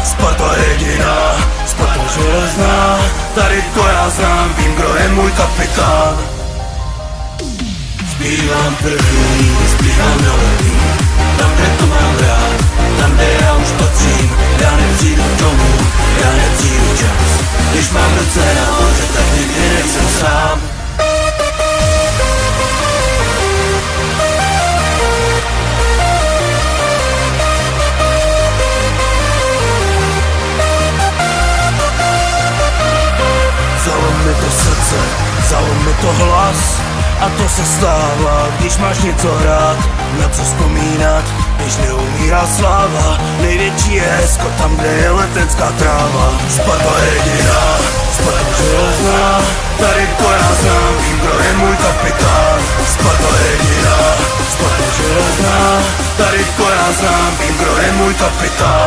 Sparta jediná, Sparta železná, tady to já znám, vím, kdo je můj kapitán. Zbývám první, zbývám nový, tam, kde to mám rád, tam, kde já už patřím. Já nepřijdu domů, já nepřijdu čas, když mám ruce nahoře, tak nikdy nejsem sám. Vzalo mi to srdce, vzalo mi to hlas. A to se stává, když máš něco rád, na co vzpomínat, když neumírá sláva. Největší je hezko tam, kde je letecká tráva. Sparta jediná, Sparta železná, tady to já znám, vím, kdo je můj kapitán. Sparta jediná, Sparta železná, tady to já znám, vím, kdo je můj kapitán.